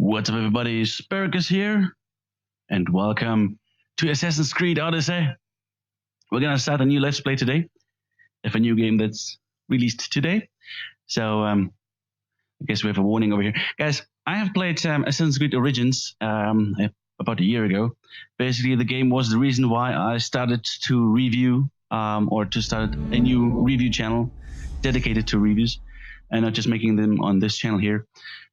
What's up, everybody? Sparrowcus here, and welcome to Assassin's Creed Odyssey. We're gonna start a new Let's Play today, of a new game that's released today. So, I guess we have a warning over here. Guys, I have played Assassin's Creed Origins about a year ago. Basically, the game was the reason why I started to review, or to start a new review channel dedicated to reviews, and not just making them on this channel here.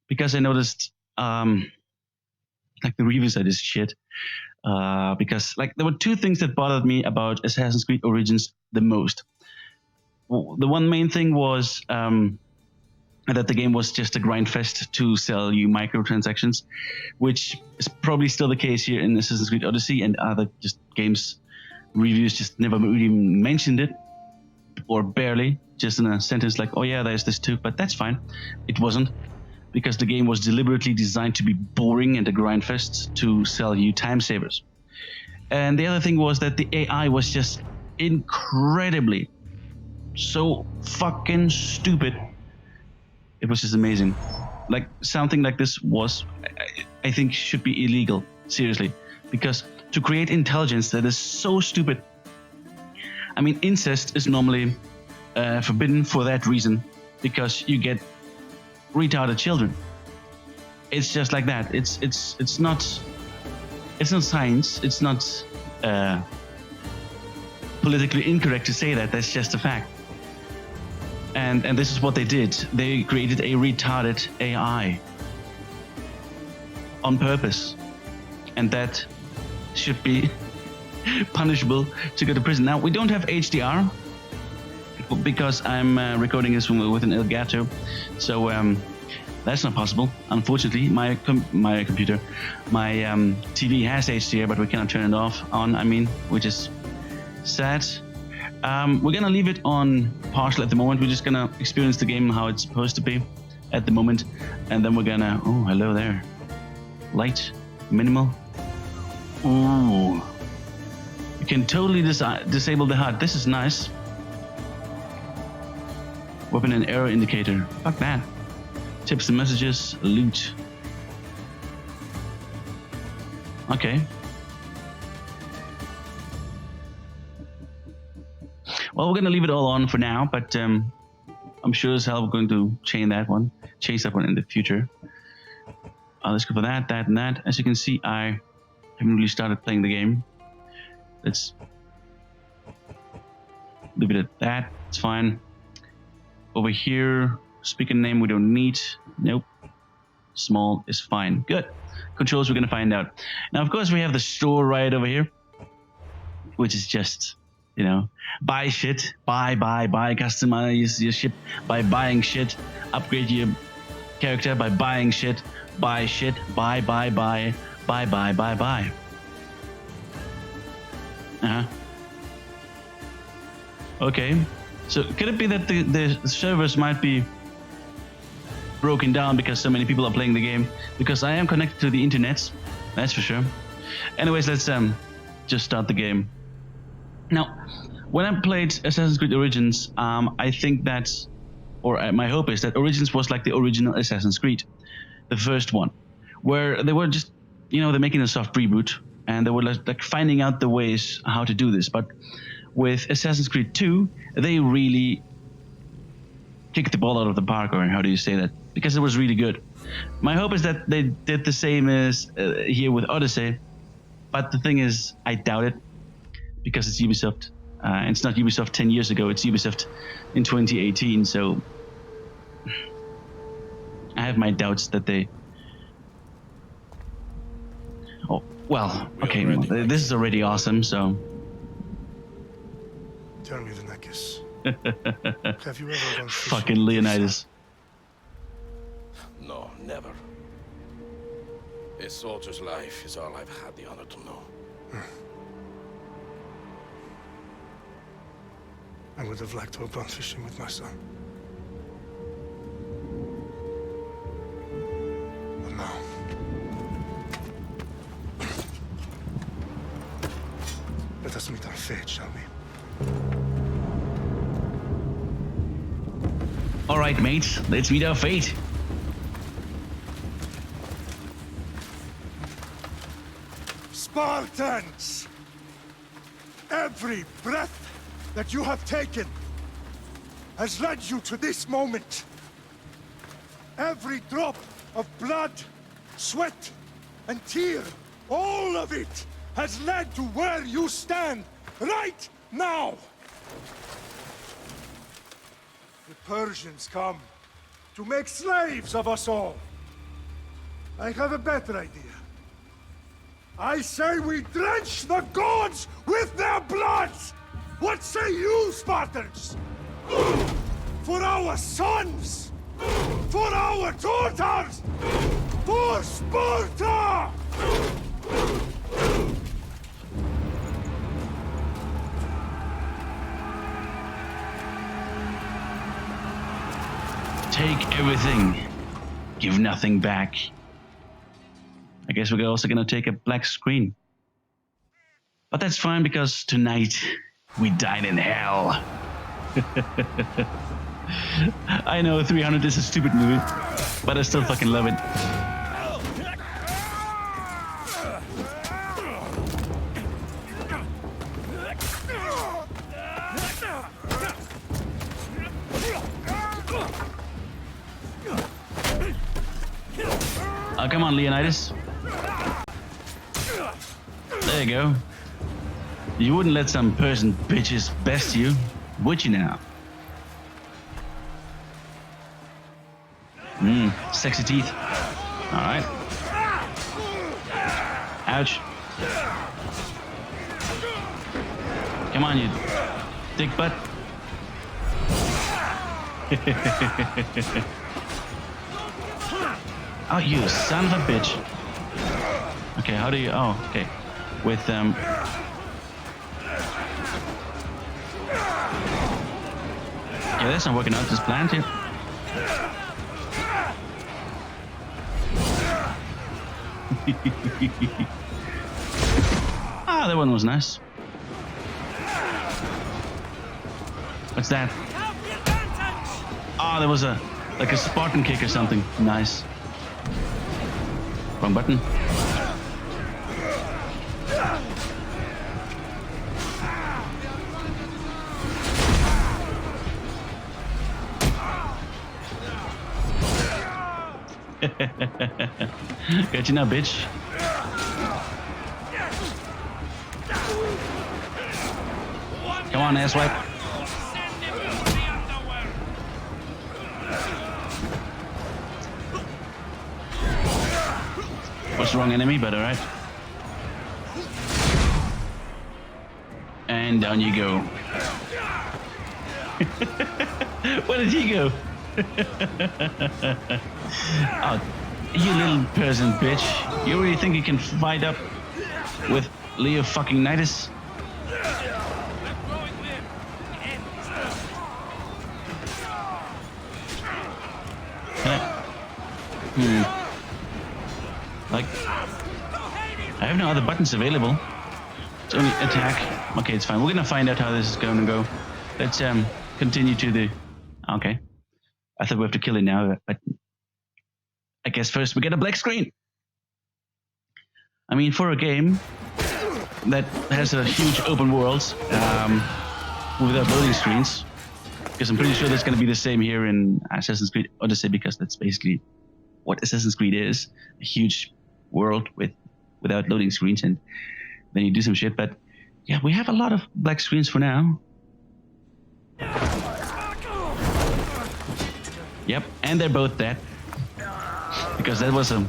Because I noticed, like, the reviews are just shit. Because, like, there were two things that bothered me about Assassin's Creed Origins the most. The one main thing was that the game was just a grind fest to sell you microtransactions, which is probably still the case here in Assassin's Creed Odyssey, and other just games reviews just never even mentioned it, or barely, just in a sentence like, oh yeah, there's this too, but that's fine. It wasn't, because the game was deliberately designed to be boring and a grind fest to sell you time savers. And the other thing was that the AI was just incredibly, so fucking stupid. It was just amazing. Like, something like this was, I think, should be illegal, seriously, because to create intelligence that is so stupid. I mean, incest is normally forbidden for that reason, because you get retarded children. It's just like that. It's not science. It's not politically incorrect to say that. That's just a fact. And this is what they did. They created a retarded AI on purpose, and that should be punishable to go to prison. Now, we don't have HDR because I'm recording this with an Elgato, so that's not possible. Unfortunately, my computer, my TV has HDR, but we cannot turn it on. I mean, which is sad. We're gonna leave it on partial at the moment. We're just gonna experience the game how it's supposed to be at the moment, and then we're gonna. Oh, hello there. Light, minimal. Ooh, you can totally disable the HUD. This is nice. Weapon and error indicator. Fuck that. Tips and messages. Loot. Okay. Well, we're going to leave it all on for now, but I'm sure as hell we're going to change that one in the future. Let's go for that, and that. As you can see, I haven't really started playing the game. Let's leave it at that. It's fine. Over here, speaker name we don't need. Nope. Small is fine. Good. Controls we're going to find out. Now, of course, we have the store right over here, which is just, you know, buy shit, buy, customize your ship by buying shit, upgrade your character by buying shit, buy shit, buy. Okay, so could it be that the servers might be broken down because so many people are playing the game? Because I am connected to the internet, that's for sure. Anyways, let's just start the game. Now, when I played Assassin's Creed Origins, I think that, or my hope is that Origins was like the original Assassin's Creed, the first one, where they were just, you know, they're making a soft reboot, and they were like finding out the ways how to do this. But with Assassin's Creed 2, they really kicked the ball out of the park, or how do you say that? Because it was really good. My hope is that they did the same as here with Odyssey, but the thing is, I doubt it. Because it's Ubisoft. It's not Ubisoft 10 years ago, it's Ubisoft in 2018, so I have my doubts that they... Oh, well, okay, this is already awesome, so... Tell me, Leonidas. Have you ever gone fishing? Fucking Leonidas. No, never. A soldier's life is all I've had the honor to know. I would have liked to have gone fishing with my son. But no. Let us meet our fate, shall we? Alright, mates, let's meet our fate. Spartans! Every breath that you have taken has led you to this moment. Every drop of blood, sweat, and tear, all of it has led to where you stand right now. The Persians come to make slaves of us all. I have a better idea. I say we drench the gods with their blood! What say you, Spartans? For our sons! For our daughters! For Sparta! Take everything. Give nothing back. I guess we're also gonna take a black screen. But that's fine because tonight we dine in hell. I know 300 is a stupid movie, but I still fucking love it. Oh, come on, Leonidas. There you go. You wouldn't let some Persian bitches best you, would you now? Sexy teeth. Alright. Ouch. Come on, you dick butt. Oh, you son of a bitch. Okay, how do you... Oh, okay. With, Yeah, that's not working out, this plan here. Ah, that one was nice. What's that? Ah, there was like a Spartan kick or something. Nice. Wrong button. Got you now, bitch. Come on, asswipe. What's the wrong enemy, but alright. And down you go. Where did he go? Oh, you little Persian bitch. You really think you can fight up with Leo fucking Nidus? Like, I have no other buttons available. It's only attack. Okay, it's fine. We're gonna find out how this is going to go. Let's continue to the... Okay. I thought we have to kill it now, but I guess first we get a black screen. I mean, for a game that has a huge open world without loading screens, because I'm pretty sure that's going to be the same here in Assassin's Creed Odyssey, because that's basically what Assassin's Creed is, a huge world without loading screens, and then you do some shit. But yeah, we have a lot of black screens for now. Yep, and they're both dead. Because that was a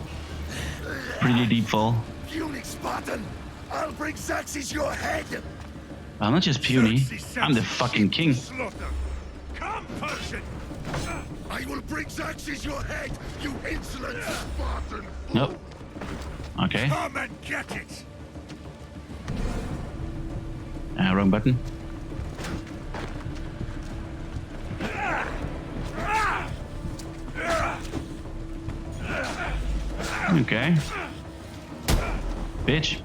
pretty deep fall. Puny Spartan, I'll bring Xerxes your head. I'm not just puny, I'm the fucking king. Come, Persian! I will bring Xerxes your head, you insolent Spartan! Nope. Okay. Come and get it! Wrong button. Okay. Bitch.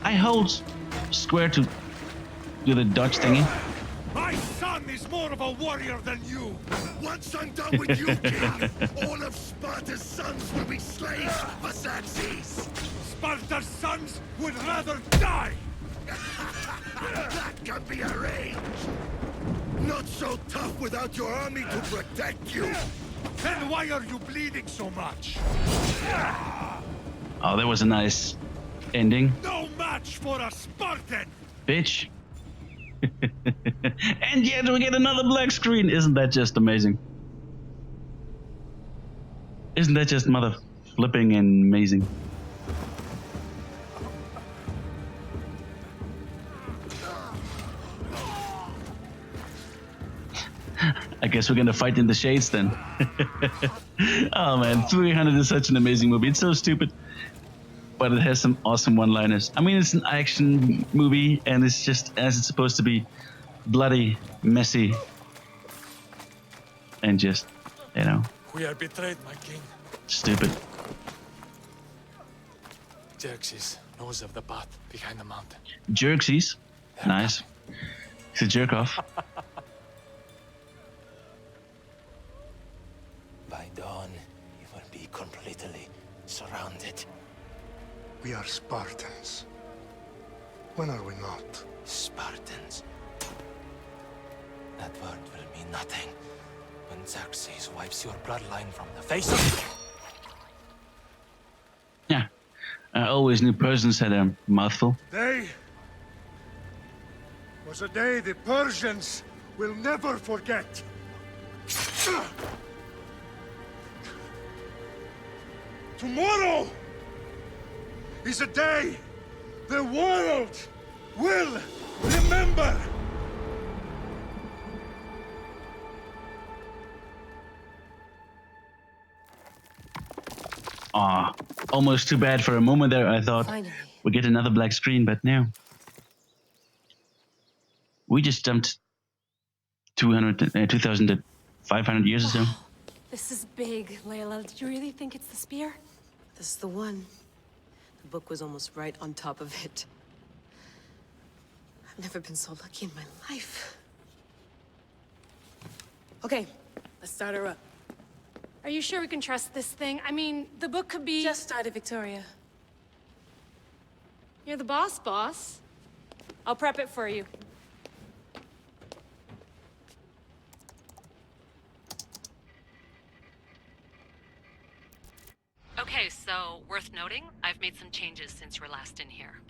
I hold square to do the dodge thingy. My son is more more of a warrior than you. Once I'm done with you, King, all of Sparta's sons will be slaves for Xerxes. Sparta's sons would rather die. That can be arranged. Not so tough without your army to protect you. Then why are you bleeding so much? Oh, that was a nice ending. No match for a Spartan! Bitch. And yet we get another black screen. Isn't that just amazing? Isn't that just mother flipping and amazing? I guess we're gonna fight in the shades then. Oh man, 300 is such an amazing movie. It's so stupid, but it has some awesome one-liners. I mean, it's an action movie, and it's just as it's supposed to be, bloody, messy, and just, you know, We are betrayed, my king. stupid. Xerxes knows of the path behind the mountain. Xerxes, nice. He's a jerk off. By dawn, you will be completely surrounded. We are Spartans. When are we not? Spartans. That word will mean nothing when Xerxes wipes your bloodline from the face of... Yeah, I always knew persons had a mouthful. Day was a day the Persians will never forget. Tomorrow is a day the world will remember. Aw, almost too bad for a moment there. I thought Finally. we get another black screen, but no. We just jumped 2,500 years or so. This is big, Layla. Did you really think it's the spear? This is the one. The book was almost right on top of it. I've never been so lucky in my life. Okay, let's start her up. Are you sure we can trust this thing? I mean, the book could be... Just started, Victoria. You're the boss. I'll prep it for you. Okay, so worth noting, I've made some changes since you were last in here.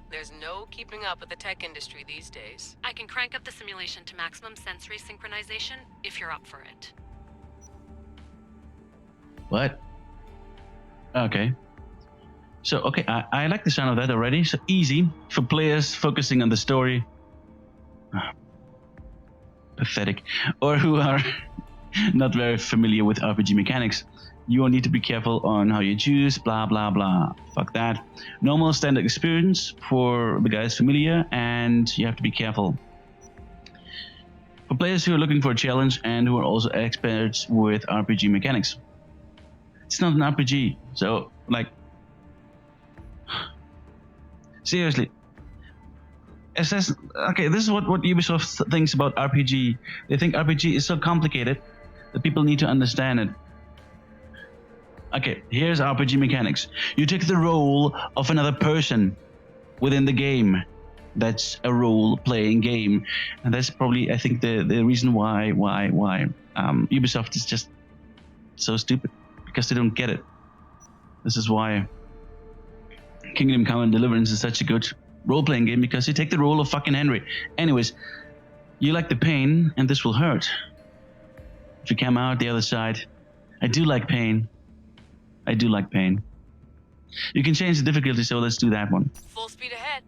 There's no keeping up with the tech industry these days. I can crank up the simulation to maximum sensory synchronization if you're up for it. What? Okay. So, okay, I like the sound of that already. So easy for players focusing on the story. Ah, pathetic. Or who are not very familiar with RPG mechanics. You will need to be careful on how you choose, blah, blah, blah. Fuck that. Normal standard experience for the guys familiar, and you have to be careful. For players who are looking for a challenge and who are also experts with RPG mechanics. It's not an RPG, so, like... Seriously. Okay, this is what Ubisoft thinks about RPG. They think RPG is so complicated that people need to understand it. Okay, here's RPG mechanics. You take the role of another person within the game. That's a role-playing game, and that's probably, I think, the reason why Ubisoft is just so stupid, because they don't get it. This is why Kingdom Come and Deliverance is such a good role-playing game, because you take the role of fucking Henry. Anyways, you like the pain, and this will hurt. If you come out the other side, I do like pain. I do like pain. You can change the difficulty, so let's do that one. Full speed ahead.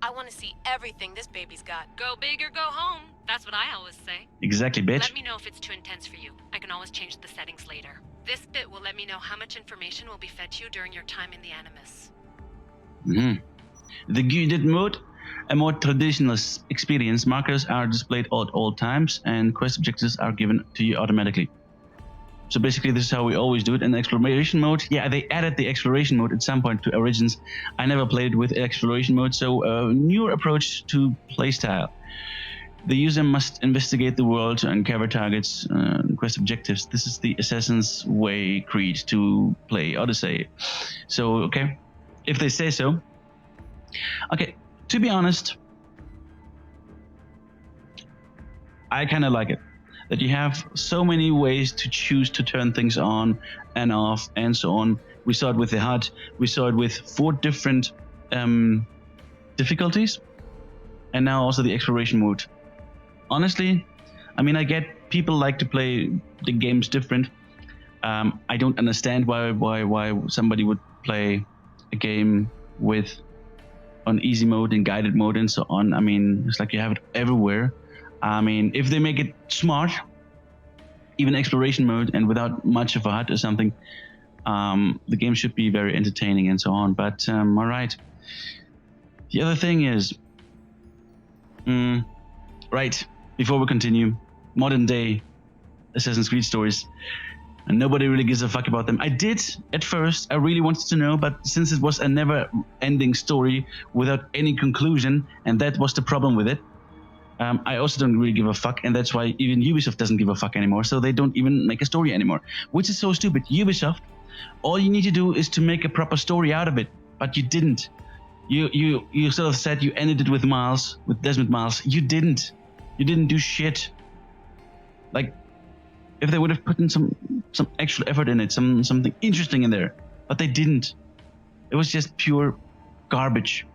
I want to see everything this baby's got. Go big or go home. That's what I always say. Exactly, bitch. Let me know if it's too intense for you. I can always change the settings later. This bit will let me know how much information will be fed to you during your time in the Animus. The guided mode, a more traditional experience. Markers are displayed at all times, and quest objectives are given to you automatically. So basically, this is how we always do it. In the exploration mode, yeah, they added the exploration mode at some point to Origins. I never played with exploration mode, so a newer approach to playstyle. The user must investigate the world to uncover targets, quest objectives. This is the Assassin's Way creed to play Odyssey. So, okay, if they say so. Okay, to be honest, I kind of like it. That you have so many ways to choose to turn things on and off and so on. We saw it with the HUD. We saw it with 4 different difficulties. And now also the exploration mode. Honestly, I mean, I get people like to play the games different. I don't understand why somebody would play a game with on easy mode and guided mode and so on. I mean, it's like you have it everywhere. I mean, if they make it smart, even exploration mode and without much of a HUD or something, the game should be very entertaining and so on. But all right. The other thing is, right, before we continue, modern day Assassin's Creed stories, and nobody really gives a fuck about them. I did at first, I really wanted to know, but since it was a never-ending story without any conclusion, and that was the problem with it, I also don't really give a fuck, and that's why even Ubisoft doesn't give a fuck anymore, so they don't even make a story anymore, which is so stupid. Ubisoft, all you need to do is to make a proper story out of it, but you didn't. You sort of said you ended it with Miles, with Desmond Miles. You didn't do shit. Like, if they would have put in some actual effort in it, something interesting in there, but they didn't. It was just pure garbage.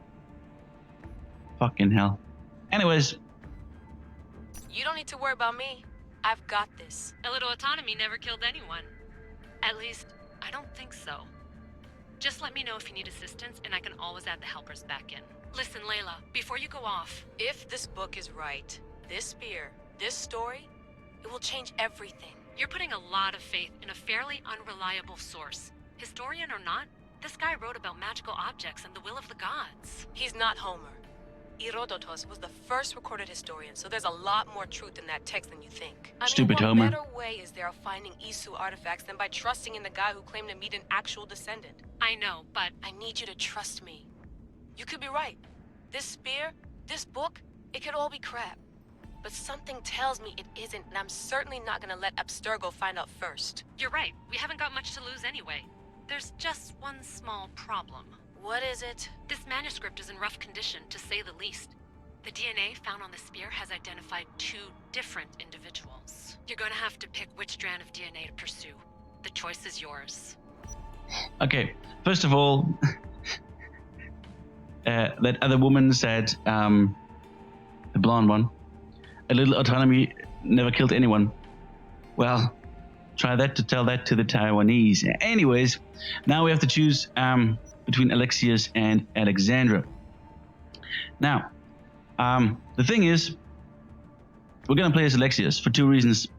Fucking hell. Anyways. You don't need to worry about me. I've got this. A little autonomy never killed anyone. At least, I don't think so. Just let me know if you need assistance, and I can always add the helpers back in. Listen, Layla, before you go off... If this book is right, this spear, this story, it will change everything. You're putting a lot of faith in a fairly unreliable source. Historian or not, this guy wrote about magical objects and the will of the gods. He's not Homer. Herodotus was the first recorded historian, so there's a lot more truth in that text than you think. Stupid what Homer. better way is there of finding Isu artifacts than by trusting in the guy who claimed to meet an actual descendant? I know, but... I need you to trust me. You could be right. This spear, this book, it could all be crap. But something tells me it isn't, and I'm certainly not gonna let Abstergo find out first. You're right. We haven't got much to lose anyway. There's just one small problem. What is it? This manuscript is in rough condition, to say the least. The DNA found on the spear has identified 2 different individuals. You're going to have to pick which strand of DNA to pursue. The choice is yours. Okay, first of all, that other woman said, the blonde one, a little autonomy never killed anyone. Well, try that to tell that to the Taiwanese. Anyways, now we have to choose between Alexius and Alexandra. Now, the thing is, we're going to play as Alexius for 2 reasons.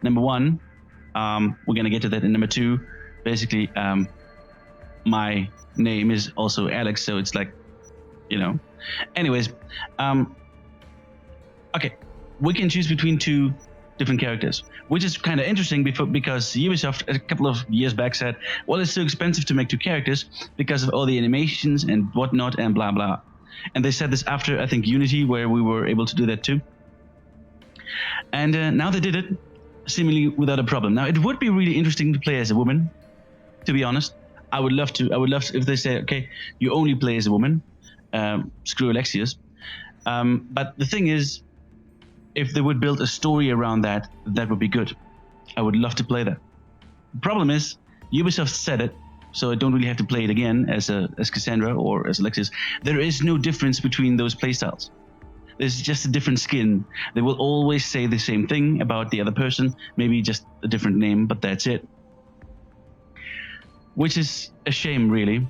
Number 1, we're going to get to that in number 2. Basically, my name is also Alex, so it's like, you know. Anyways, okay, we can choose between 2 different characters, which is kind of interesting because Ubisoft a couple of years back said, well, it's so expensive to make 2 characters because of all the animations and whatnot and blah blah. And they said this after, I think, Unity, where we were able to do that too. And now they did it seemingly without a problem. Now, it would be really interesting to play as a woman, to be honest. I would love to if they say, okay, you only play as a woman, screw Alexius. But the thing is, if they would build a story around that, that would be good. I would love to play that. The problem is, Ubisoft said it, so I don't really have to play it again as Cassandra or as Alexius. There is no difference between those playstyles. There's just a different skin. They will always say the same thing about the other person, maybe just a different name, but that's it. Which is a shame, really.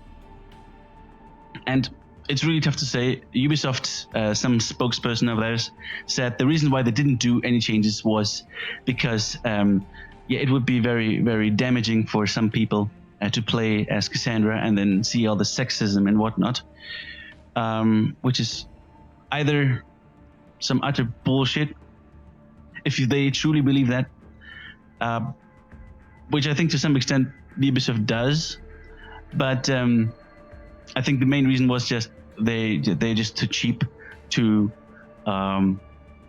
And it's really tough to say. Ubisoft, some spokesperson of theirs, said the reason why they didn't do any changes was because it would be very, very damaging for some people to play as Cassandra and then see all the sexism and whatnot, which is either some utter bullshit, if they truly believe that, which I think to some extent Ubisoft does, but I think the main reason was just they're just too cheap to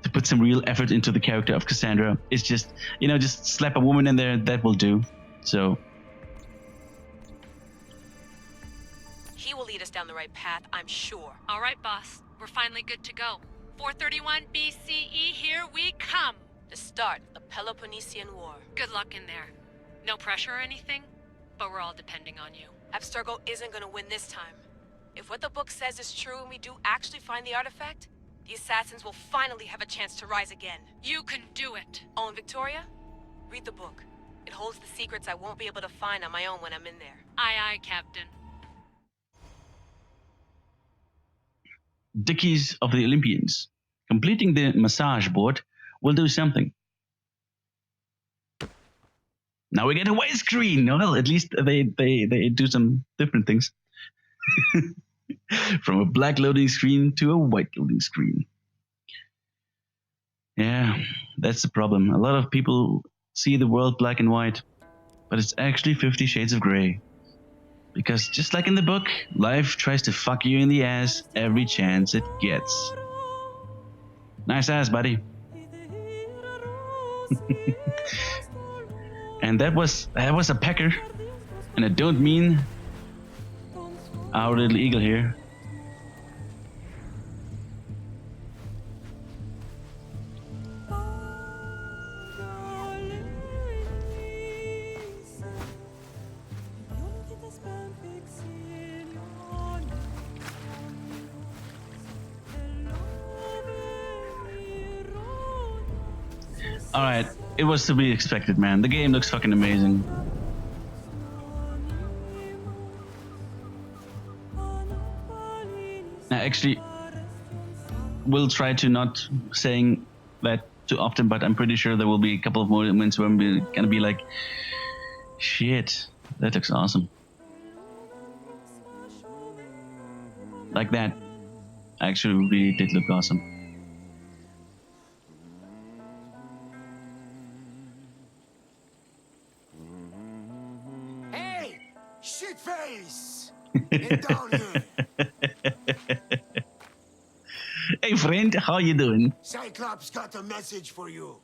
to put some real effort into the character of Cassandra. It's just, just slap a woman in there, that will do. So He will lead us down the right path, I'm sure. All right, boss. We're finally good to go. 431 BCE, here we come. The start of the Peloponnesian War. Good luck in there. No pressure or anything, but we're all depending on you. Abstergo isn't gonna win this time. If what the book says is true and we do actually find the artifact, the assassins will finally have a chance to rise again. You can do it. Oh, and Victoria? Read the book. It holds the secrets I won't be able to find on my own when I'm in there. Aye, aye, Captain. Dickies of the Olympians. Completing the massage board will do something. Now we get a white screen. Well, at least they do some different things. From a black loading screen to a white loading screen. Yeah, that's the problem. A lot of people see the world black and white, but it's actually 50 Shades of Grey. Because just like in the book, life tries to fuck you in the ass every chance it gets. Nice ass, buddy. And that was a pecker. And I don't mean our little eagle here. Alright, it was to be expected, man. The game looks fucking amazing. I actually will try to not saying that too often, but I'm pretty sure there will be a couple of moments where I'm gonna be like, shit, that looks awesome. Like that. Actually really did look awesome. Shitface! Get down here! Hey friend, how you doing? Cyclops got a message for you.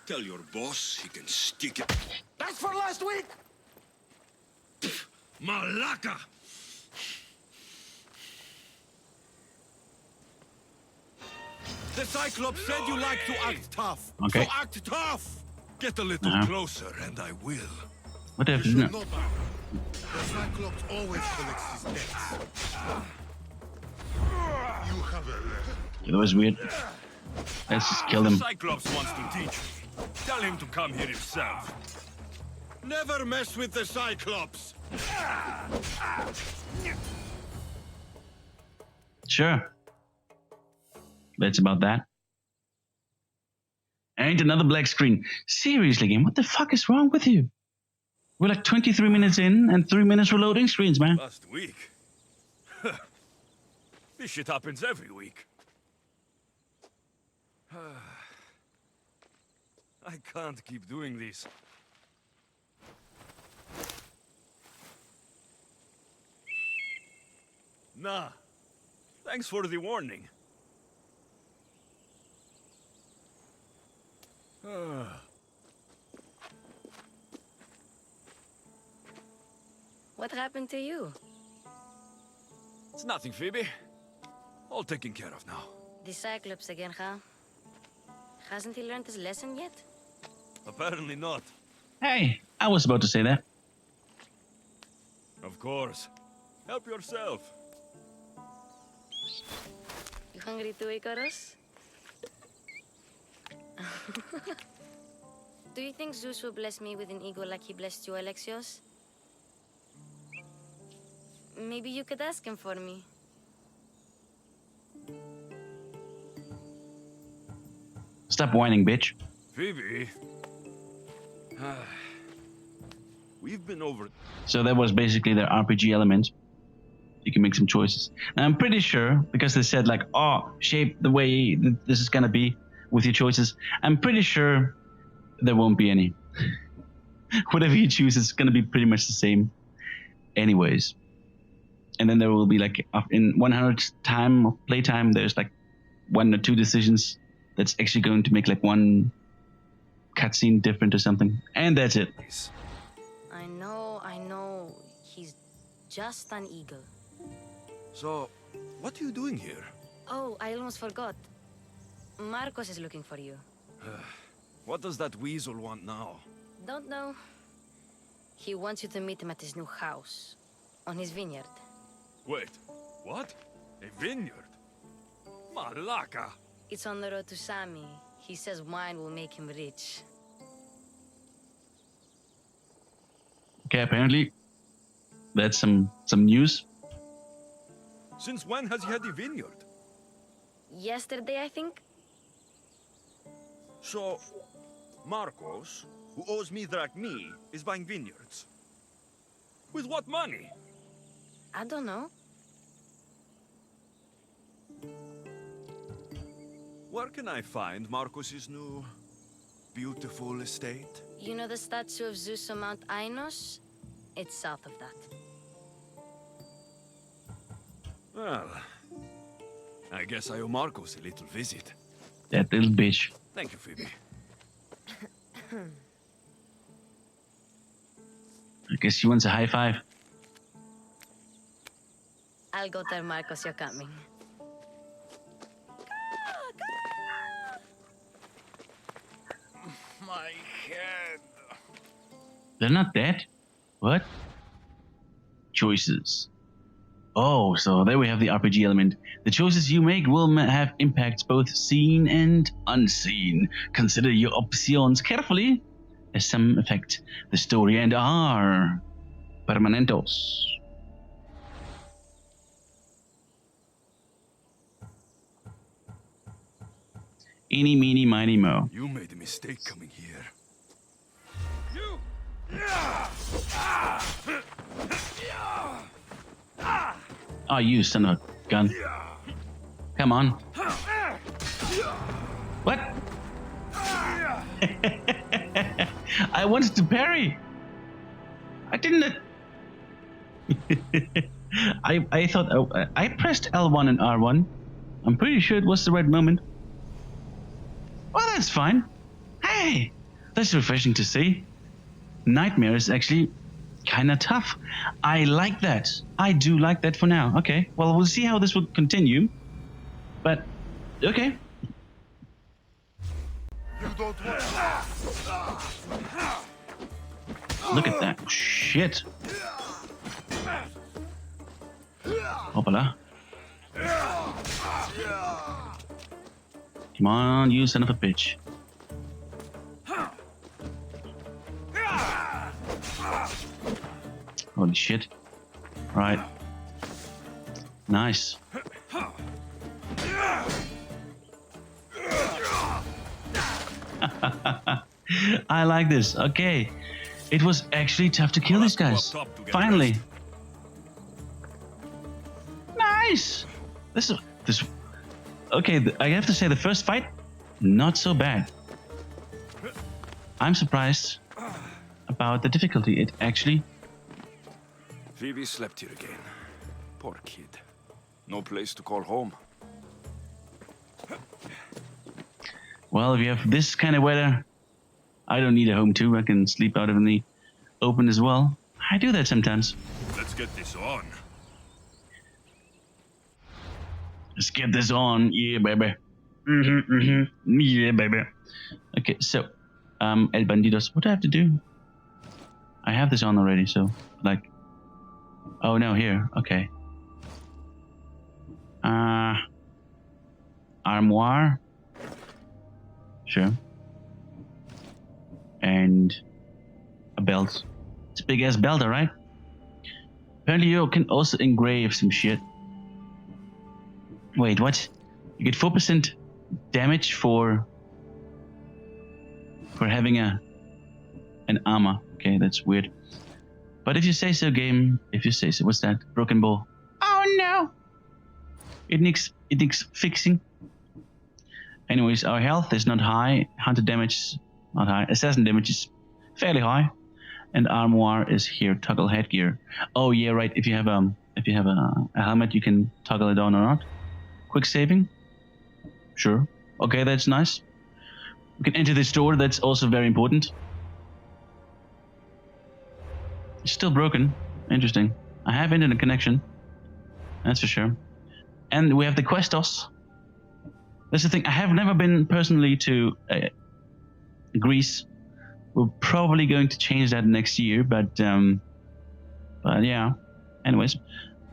Tell your boss he can stick it. That's for last week! Malaka! The Cyclops said you like to act tough. Okay. So act tough! Get a little closer and I will. What the hell is that? The Cyclops always collects his debts. You have a That was weird. Let's just kill him. Cyclops wants to teach me. Tell him to come here himself. Never mess with the Cyclops. Sure. That's about that. Ain't another black screen. Seriously, game, what the fuck is wrong with you? We're like 23 minutes in and 3 minutes for loading screens, man. Last week? This shit happens every week. I can't keep doing this. Nah. Thanks for the warning. What happened to you? It's nothing, Phoebe. All taken care of now. The Cyclops again, huh? Hasn't he learned his lesson yet? Apparently not. Hey, I was about to say that. Of course. Help yourself. You hungry too, Icarus? Do you think Zeus will bless me with an ego like he blessed you, Alexios? Maybe you could ask him for me. Stop whining, bitch. Phoebe. We've been over... So that was basically their RPG element. You can make some choices. And I'm pretty sure, because they said like, oh, shape the way this is gonna be with your choices. I'm pretty sure there won't be any. Whatever you choose is gonna be pretty much the same anyways. and then there will be like in 100 time of playtime, there's like 1 or 2 decisions that's actually going to make like one cutscene different or something, and that's it. I know. He's just an eagle. So, what are you doing here? Oh, I almost forgot. Marcos is looking for you. What does that weasel want now? Don't know. He wants you to meet him at his new house. On his vineyard. Wait, what? A vineyard? Malaka! It's on the road to Sami. He says wine will make him rich. Okay, apparently that's some news. Since when has he had a vineyard? Yesterday, I think? So, Marcos, who owes me drachmi, is buying vineyards. With what money? I don't know. Where can I find Marcos's new, beautiful estate? You know the statue of Zeus on Mount Ainos? It's south of that. Well, I guess I owe Marcos a little visit. That little bitch. Thank you, Phoebe. I guess she wants a high five. I'll go tell Marcos you're coming. My head. They're not dead? What? Choices. Oh, so there we have the RPG element. The choices you make will have impacts both seen and unseen. Consider your options carefully, as some affect the story and are permanentos. Eeny, meeny, miny, mo. You made a mistake coming here. Oh, you son of a gun. Come on. What? I wanted to parry. I didn't. I thought I pressed L1 and R1. I'm pretty sure it was the right moment. Well, that's fine. Hey, that's refreshing to see. Nightmare is actually kind of tough. I like that. I do like that for now. Okay, well, we'll see how this will continue. But, okay. Look at that. Shit. Hoppala. Come on, you son of a bitch. Holy shit. Right. Nice. I like this. Okay. It was actually tough to kill these guys. Finally. Nice. This. Okay, I have to say the first fight, not so bad. I'm surprised about the difficulty. It actually... Phoebe slept here again. Poor kid. No place to call home. Well, if you have this kind of weather, I don't need a home too. I can sleep out in the open as well. I do that sometimes. Let's get this on. Let's get this on. Yeah, baby. Yeah, baby. Okay, so, El Bandidos, what do I have to do? I have this on already, so, like... Oh, no, here. Okay. Armoire. Sure. And a belt. It's a big-ass belt, alright? Apparently you can also engrave some shit. Wait, what? You get 4% damage for having an armor. Okay, that's weird. But if you say so, game. If you say so. What's that? Broken bow. Oh no! It needs fixing. Anyways, our health is not high. Hunter damage is not high. Assassin damage is fairly high. And armoire is here. Toggle headgear. Oh yeah, right. If you have If you have a helmet, you can toggle it on or not. Quick saving. Sure. Okay, that's nice. We can enter the store. That's also very important. It's still broken. Interesting. I have internet connection. That's for sure. And we have the Questos. That's the thing. I have never been personally to Greece. We're probably going to change that next year, but yeah. Anyways,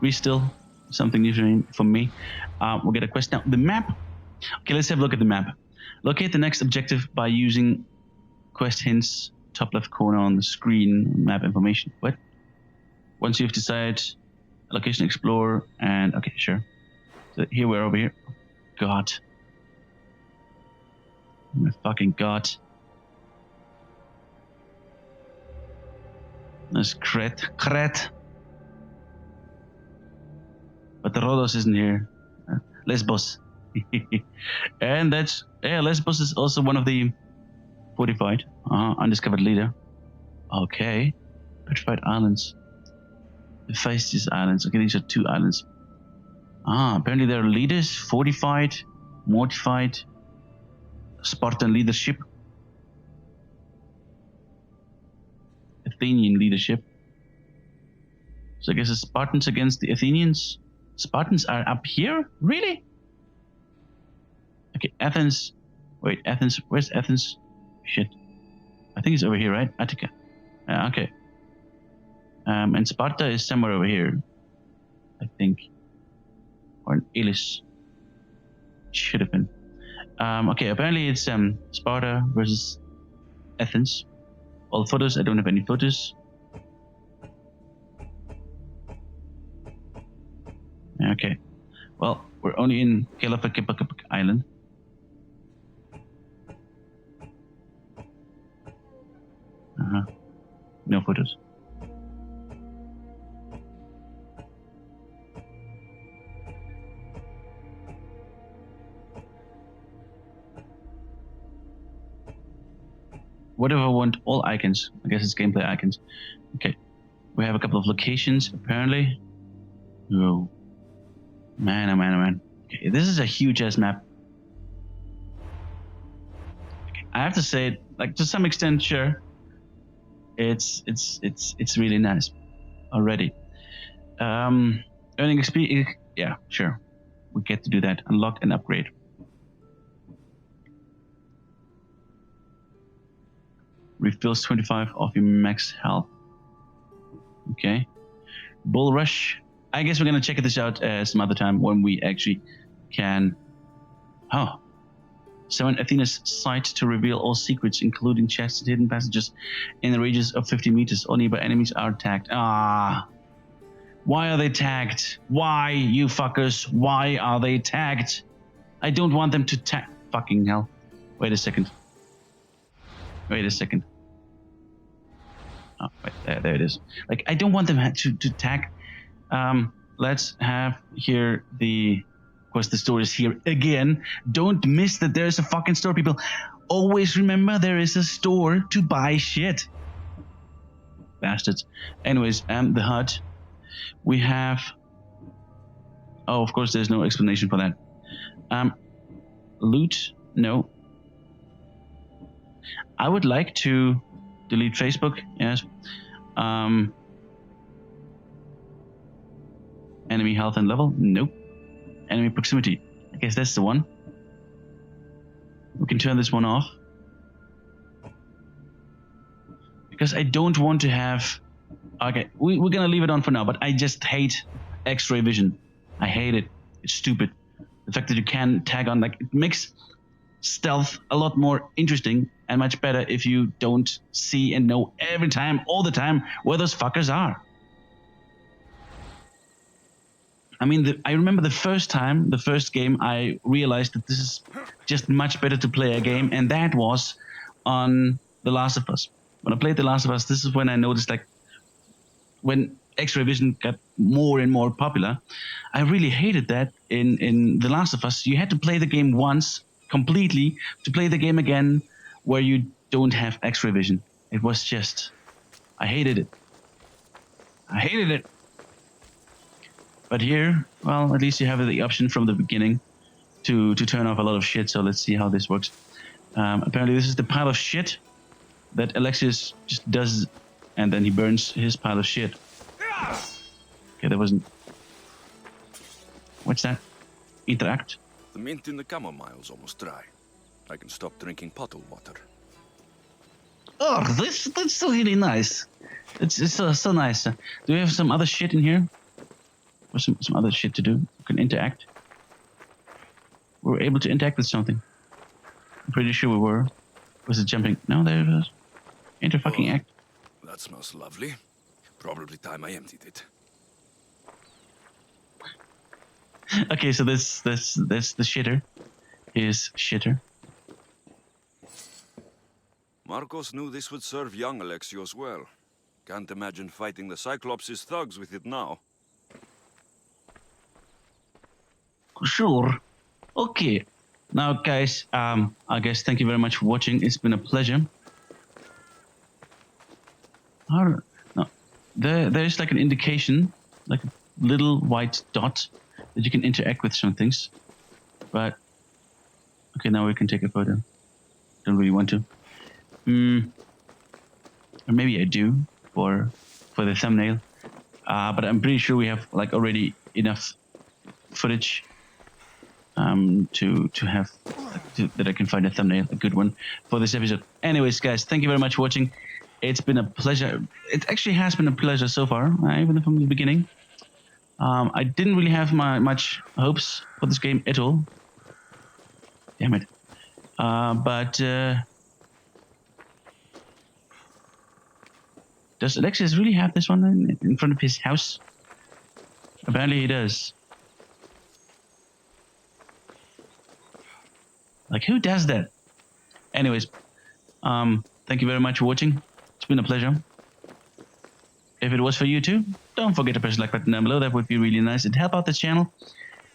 Greece still something new for me. We'll get a quest now. The map. Okay, let's have a look at the map. Locate the next objective by using quest hints, top left corner on the screen, map information. What? Once you've decided, location explorer, and okay, sure. So here we're over here. God. Oh my fucking God. That's Crete. But the Rhodos isn't here. Lesbos. And that's, yeah, Lesbos is also one of the fortified, undiscovered leader. Okay. Petrified islands. The Faces Islands. Okay, these are 2 islands. Apparently there are leaders, fortified, mortified, Spartan leadership, Athenian leadership. So I guess it's Spartans against the Athenians. Spartans are up here? Really? Okay, Athens. Wait, Athens. Where's Athens? Shit. I think it's over here, right? Attica. Okay. And Sparta is somewhere over here, I think. Or in Elis. Should have been. Okay, apparently it's Sparta versus Athens. All photos. I don't have any photos. Okay. Well, we're only in Kelafakipakipak Island. No photos. What if I want all icons? I guess it's gameplay icons. Okay. We have a couple of locations, apparently. Oh. Man, oh man, oh man. Okay, this is a huge ass map. Okay, I have to say, like, to some extent, sure. It's really nice already. Earning XP, yeah, sure. We get to do that. Unlock and upgrade. Refills 25 of your max health. Okay. Bull Rush. I guess we're gonna check this out some other time when we actually can. Oh. Summon Athena's sight to reveal all secrets, including chests and hidden passages in the radius of 50 meters. Only by enemies are tagged. Why are they tagged? Why, you fuckers? Why are they tagged? I don't want them to tag. Fucking hell. Wait a second. Wait a second. Oh, wait, there it is. Like, I don't want them to tag. Let's have here the... Of course, the store is here again. Don't miss that there's a fucking store, people. Always remember there is a store to buy shit. Bastards. Anyways, the HUD. We have... Oh, of course, there's no explanation for that. Loot? No. I would like to delete Facebook, yes. Enemy health and level? Nope. Enemy proximity. I guess that's the one. We can turn this one off. Because I don't want to have... Okay, we're gonna leave it on for now, but I just hate X-ray vision. I hate it. It's stupid. The fact that you can tag on, like, it makes stealth a lot more interesting and much better if you don't see and know every time, all the time, where those fuckers are. I mean, I remember the first game, I realized that this is just much better to play a game, and that was on The Last of Us. When I played The Last of Us, this is when I noticed, like, when X-ray vision got more and more popular, I really hated that in The Last of Us. You had to play the game once, completely, to play the game again, where you don't have X-ray vision. It was just... I hated it. I hated it. But here, well, at least you have the option from the beginning to turn off a lot of shit. So let's see how this works. Apparently this is the pile of shit that Alexius just does, and then he burns his pile of shit. Okay, that wasn't... What's that? Interact? The mint in the chamomile's almost dry. I can stop drinking bottled water. Oh, that's so really nice. It's so nice. Do we have some other shit in here? Or some other shit to do? We can interact. We're able to interact with something. I'm pretty sure we were. Was it jumping? No, there it was. Inter-fucking act. That smells lovely. Probably time I emptied it. Okay, so that's the shitter. His shitter. Marcos knew this would serve young Alexios well. Can't imagine fighting the Cyclops' thugs with it now. Sure. Okay. Now, guys, I guess thank you very much for watching. It's been a pleasure. No, there's like an indication, like a little white dot that you can interact with some things. But okay, now we can take a photo. Don't really want to. Or maybe I do for the thumbnail. But I'm pretty sure we have like already enough footage to have that I can find a thumbnail, a good one for this episode. Anyways, guys, thank you very much for watching. It's been a pleasure. It actually has been a pleasure so far, even from the beginning. I didn't really have much hopes for this game at all. Damn it. But does Alexius really have this one in front of his house? Apparently he does. Like, who does that? Anyways, thank you very much for watching. It's been a pleasure. If it was for you too, don't forget to press the like button down below. That would be really nice. It'd help out the channel.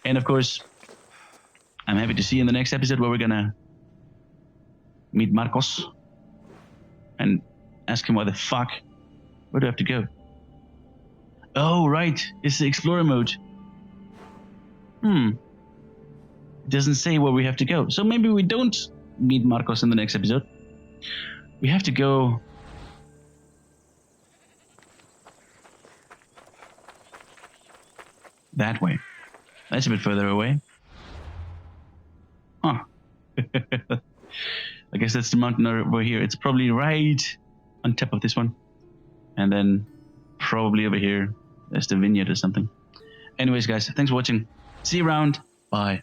And of course, I'm happy to see you in the next episode where we're gonna meet Marcos and ask him why the fuck. Where do I have to go? Oh, right. It's the Explorer mode. It doesn't say where we have to go. So maybe we don't meet Marcos in the next episode. We have to go... that way. That's a bit further away. Huh. I guess that's the mountain over here. It's probably right on top of this one. And then probably over here, there's the vineyard or something. Anyways, guys, thanks for watching. See you around. Bye.